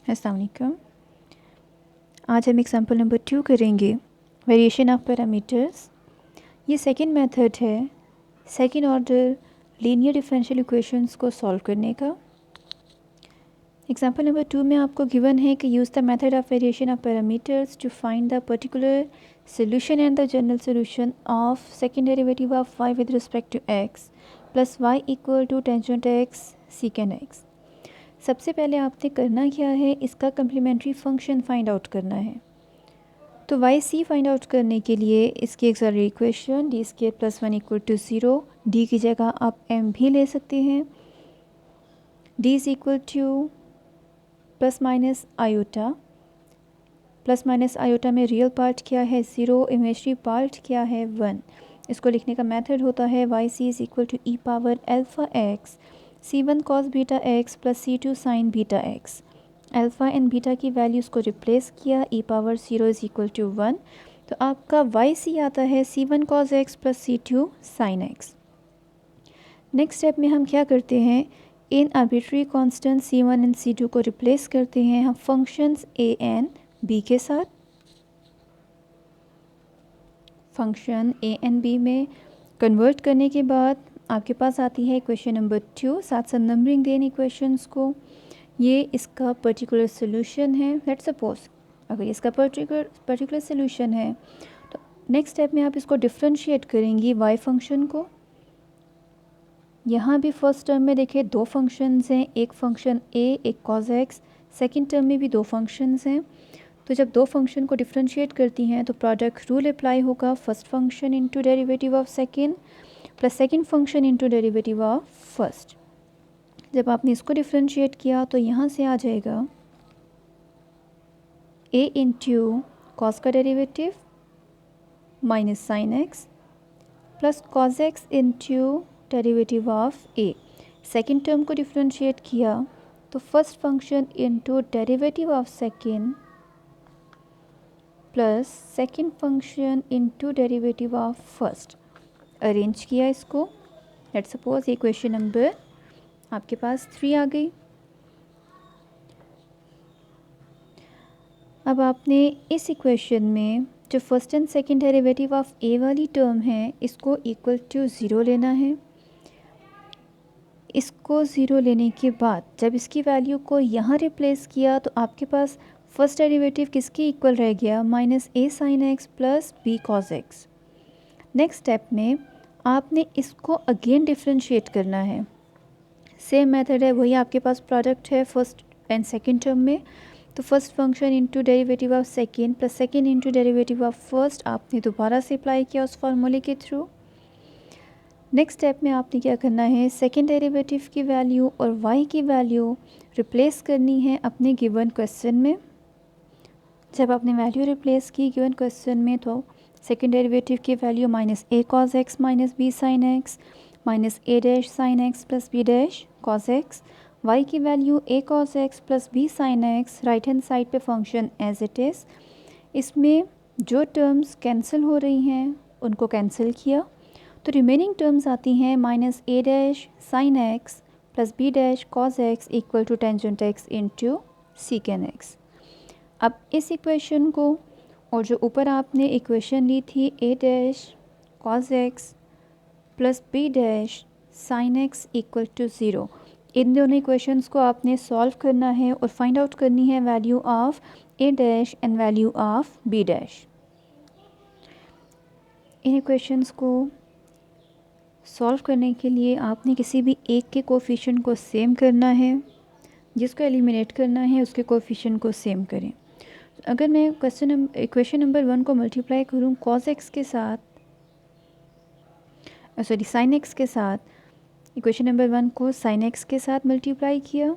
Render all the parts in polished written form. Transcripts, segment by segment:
अस्सलाम वालेकुम। आज हम एग्जाम्पल नंबर 2 करेंगे, वेरिएशन ऑफ पैरामीटर्स। ये सेकंड मेथड है second order linear differential equations को सॉल्व करने का। एग्जाम्पल नंबर 2 में आपको गिवन है कि use the method of variation of parameters to find the particular solution and the general solution of second derivative of y with respect to x plus y equal to tangent x secant x। सबसे पहले आपने करना क्या है, इसका complementary function find out करना है। तो वाई सी फाइंड आउट करने के लिए इसकी auxiliary equation D square plus 1 equal to 0, D की जगह आप एम भी ले सकते हैं। D is equal to plus minus iota, plus minus iota में रियल पार्ट क्या है 0, इमेजरी पार्ट क्या है 1। इसको लिखने का मेथड होता है y c is equal to e power alpha x C1 cos beta x plus C2 sine beta x. Alpha and beta की वैल्यूज़ को रिप्लेस किया, e power 0 is equal to 1। तो आपका वाई सी आता है C1 cos x plus C2 sine x. Next step में हम क्या करते हैं, इन arbitrary constant C1 and C2 को रिप्लेस करते हैं हम फंक्शंस A एंड B के साथ। फंक्शन A एंड B में कन्वर्ट करने के बाद आपके पास आती है इक्वेशन नंबर 2, साथ साथ नंबरिंग दें इक्वेशंस को। ये इसका पर्टिकुलर सोल्यूशन है। लेट्स सपोज अगर इसका पर्टिकुलर सोल्यूशन है तो नेक्स्ट स्टेप में आप इसको डिफरेंशिएट करेंगी वाई फंक्शन को। यहाँ भी फर्स्ट टर्म में देखिए दो फंक्शंस हैं, एक फंक्शन ए एक कॉज एक्स, सेकेंड टर्म में भी दो फंक्शंस हैं। तो जब दो फंक्शन को डिफरेंशिएट करती हैं तो प्रोडक्ट रूल अप्लाई होगा, first function into derivative of second plus second function into derivative of first. जब आपने इसको डिफरेंशिएट किया तो यहाँ से आ जाएगा a इंटू कॉस का derivative minus sine x plus cos x into derivative of a। Second term को डिफरेंशिएट किया तो first function into derivative of second plus second function into derivative of first. Arrange किया इसको। Let's suppose equation number आपके पास 3 आ गई। अब आपने इस इक्वेशन में जो first and second derivative of a वाली टर्म है इसको इक्वल टू 0 लेना है। इसको 0 लेने के बाद जब इसकी वैल्यू को यहाँ रिप्लेस किया तो आपके पास फर्स्ट डेरिवेटिव किसके इक्वल रह गया, minus a sine x plus b cos x. Next step में आपने इसको अगेन डिफरेंशिएट करना है। सेम मेथड है, वही आपके पास प्रोडक्ट है फर्स्ट एंड सेकंड टर्म में। तो first function into derivative of second plus second into derivative of first आपने दोबारा से अप्लाई किया उस फार्मूले के थ्रू। नेक्स्ट स्टेप में आपने क्या करना है, सेकंड डेरिवेटिव की वैल्यू और वाई की वैल्यू रिप्लेस करनी है अपने गिवन क्वेश्चन में। जब आपने वैल्यू रिप्लेस की गिवन क्वेश्चन में तो सेकंड डेरिवेटिव की value minus a cos x minus b sine x minus a dash sine x plus b dash cos x, y की value a cos x plus b sine x, right hand side पे function as it is. इसमें जो terms cancel हो रही हैं उनको cancel किया तो रिमेनिंग टर्म्स आती हैं minus a dash sine x plus b dash cos x equal to tangent x into secant x. अब इस इक्वेशन को और जो ऊपर आपने इक्वेशन ली थी a dash cos x plus b dash sine x equal to 0, इन दोनों इक्वेशंस को आपने सॉल्व करना है और फाइंड आउट करनी है value of a dash and value of b dash. इन इक्वेशंस को सॉल्व करने के लिए आपने किसी भी एक के कोफिशिएंट को सेम करना है, जिसको एलिमिनेट करना है उसके कोफिशिएंट को सेम करें। अगर मैं इक्वेशन नंबर 1 को मल्टीप्लाई करूँ कॉस एक्स के साथ, सॉरी साइन एक्स के साथ, इक्वेशन नंबर 1 को साइन एक्स के साथ मल्टीप्लाई किया,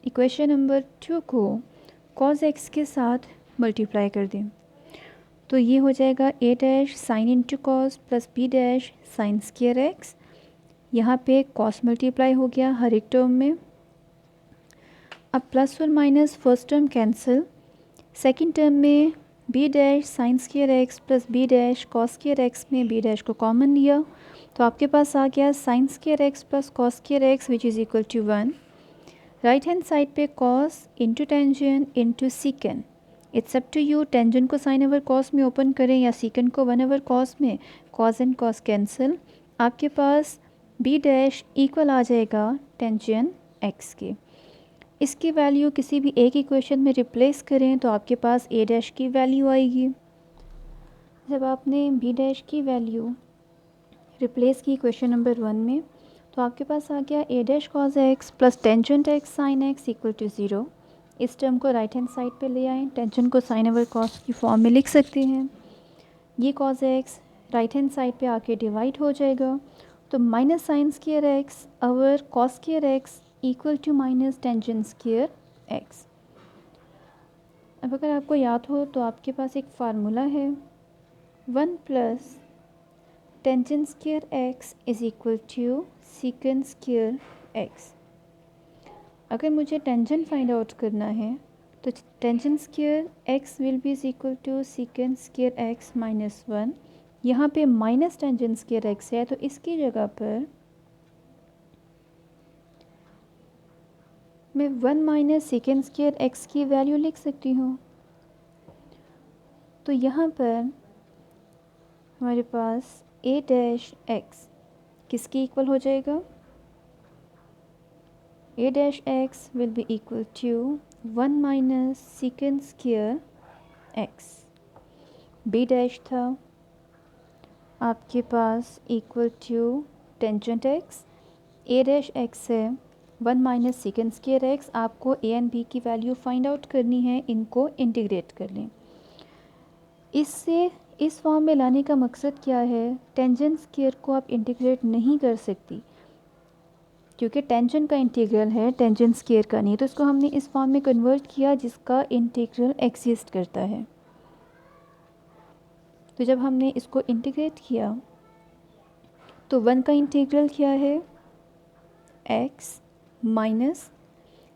इक्वेशन नंबर 2 को कॉस एक्स के साथ मल्टीप्लाई कर दें तो ये हो जाएगा a dash sine into cos plus b dash sine square x. यहाँ पे कॉस मल्टीप्लाई हो गया हर एक टर्म में। अब प्लस और minus first term cancel, second term में b dash sine square x plus b dash cos square x में बी डैश को कॉमन लिया तो आपके पास आ गया sine square x plus cos square x which is equal to 1। Right hand side पे cos into tangent into secant, it's up to you. Tangent को साइन ओवर कॉस में ओपन करें या सीकेंट को 1 ओवर कॉस में, cos and cos cancel. आपके पास B dash equal आ जाएगा tangent x के। इसकी वैल्यू किसी भी एक इक्वेशन में रिप्लेस करें तो आपके पास ए डैश की वैल्यू आएगी। जब आपने बी डैश की वैल्यू रिप्लेस की इक्वेशन नंबर 1 में, तो आपके पास आ गया a dash cos x plus tangent x sine x equal to 0। इस टर्म को राइट हैंड साइड पे ले आएँ, टेंजेंट को साइन ओवर कॉस की फॉर्म में लिख सकते हैं। ये cos x right hand side पे आके डिवाइड हो जाएगा, तो minus sine square x over cos square x equal to minus tangent square x. अब अगर आपको याद हो तो आपके पास एक फार्मूला है 1 plus tangent square x is equal to secant square x. अगर मुझे टेंजेंट फाइंड आउट करना है तो tangent square x will be is equal to secant square x minus 1। यहाँ पे माइनस टेंजेंट स्क्वायर एक्स है तो इसकी जगह पर मैं 1 माइनस सीकेंट स्क्वायर एक्स की वैल्यू लिख सकती हूँ। तो यहाँ पर हमारे पास ए डैश एक्स किसके इक्वल हो जाएगा, a dash x will be equal to 1 minus secant square x. B dash था आपके पास equal to tangent x, a dash x है 1 माइनस सीकेंट स्क्वायर एक्स। आपको ए एंड बी की value find out करनी है, इनको इंटीग्रेट कर लें। इससे इस फॉर्म में लाने का मकसद क्या है, टेंजेंट स्क्वायर को आप इंटीग्रेट नहीं कर सकती क्योंकि टेंजेंट का इंटीग्रल है, टेंजेंट स्क्वायर का नहीं। तो इसको हमने इस फॉर्म में कन्वर्ट किया जिसका इंटीग्रल एग्जिस्ट करता है। तो जब हमने इसको इंटीग्रेट किया तो 1 का इंटीग्रल क्या है, x minus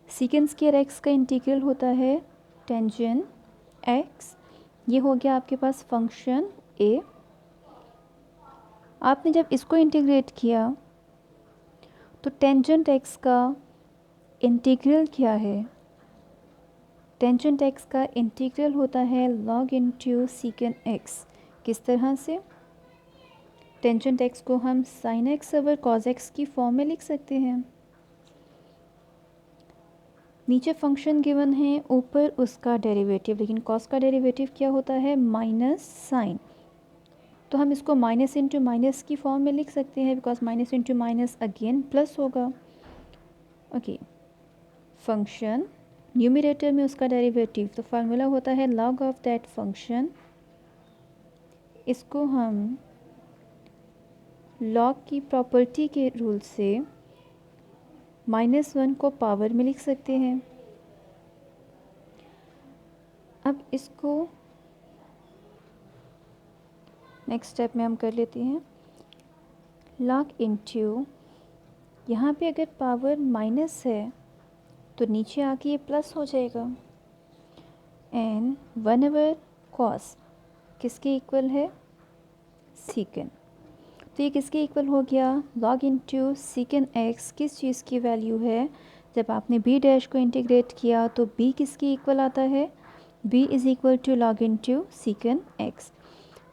secant square x का इंटीग्रल होता है टेंजेंट एक्स। ये हो गया आपके पास फंक्शन ए। आपने जब इसको इंटीग्रेट किया तो टेंजेंट एक्स का इंटीग्रल क्या है, टेंजेंट एक्स का इंटीग्रल होता है लॉग इनटू सीकेंट एक्स। किस तरह से, टेंजेंट एक्स को हम sine x over cos x की फॉर्म में लिख सकते हैं। नीचे फंक्शन गिवन है, ऊपर उसका डेरिवेटिव, लेकिन कॉस का डेरिवेटिव क्या होता है, माइनस साइन। तो हम इसको माइनस इंटू माइनस की फॉर्म में लिख सकते हैं because minus into minus again plus होगा। ओके, फंक्शन न्यूमरेटर में उसका डेरिवेटिव, तो फार्मूला होता है लॉग ऑफ दैट फंक्शन। इसको हम लॉग की प्रॉपर्टी के रूल से -1 को पावर में लिख सकते हैं। अब इसको नेक्स्ट स्टेप में हम कर लेते हैं, लॉग इनटू, यहाँ पे अगर पावर माइनस है तो नीचे आके ये प्लस हो जाएगा, एंड 1 ओवर कॉस किसके इक्वल है, सीकेंट। तो ये किसके इक्वल हो गया, लॉग इनटू सीकेंट एक्स। किस चीज़ की वैल्यू है, जब आपने बी डैश को इंटीग्रेट किया तो बी किसके इक्वल आता है, b is equal to log into secant x.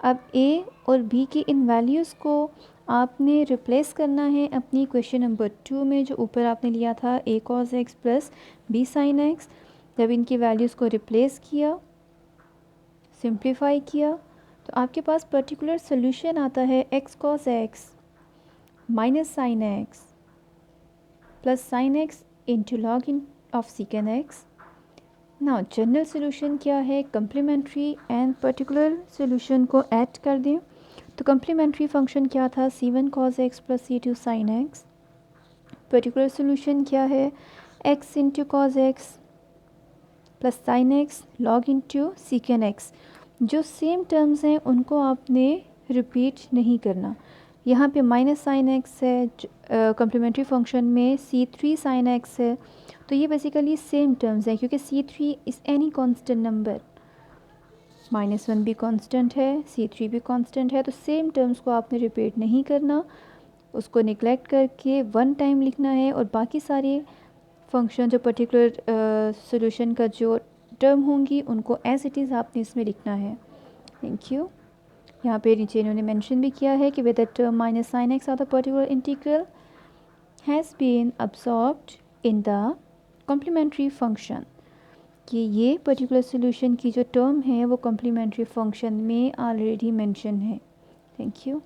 अब ए और बी की इन वैल्यूज़ को आपने रिप्लेस करना है अपनी क्वेश्चन नंबर 2 में, जो ऊपर आपने लिया था a cos x plus b sine x. जब इनकी वैल्यूज़ को रिप्लेस किया, सिंप्लीफाई किया, तो आपके पास पर्टिकुलर सोल्यूशन आता है x cos x minus sine x plus sine x into log in of secant x. ना जनरल सोल्यूशन क्या है, कम्प्लीमेंट्री एंड पर्टिकुलर सोल्यूशन को ऐड कर दें। तो कम्प्लीमेंट्री फंक्शन क्या था, c1 cos x plus c2 sin x। Particular solution क्या है, x into cos x plus sine x log into secant x. जो सेम टर्म्स हैं उनको आपने रिपीट नहीं करना। यहाँ पे माइनस साइन एक्स है, कम्प्लीमेंट्री फंक्शन में c3 sin x है, तो ये बेसिकली सेम टर्म्स हैं क्योंकि c3 is any constant number, -1 भी कांस्टेंट है, c3 भी कांस्टेंट है, तो सेम टर्म्स को आपने रिपीट नहीं करना, उसको निगलेक्ट करके 1 टाइम लिखना है और बाकी सारे फंक्शन जो पर्टिकुलर सॉल्यूशन का जो टर्म होंगी उनको एज इट इज़ आपने इसमें लिखना है। Thank you. यहाँ पे नीचे इन्होंने मेंशन भी किया है कि whether term minus sine x of the particular integral has been absorbed in the complementary function, कि ये पर्टिकुलर सॉल्यूशन की जो टर्म है वो कॉम्प्लीमेंट्री फंक्शन में ऑलरेडी मेंशन है। Thank you.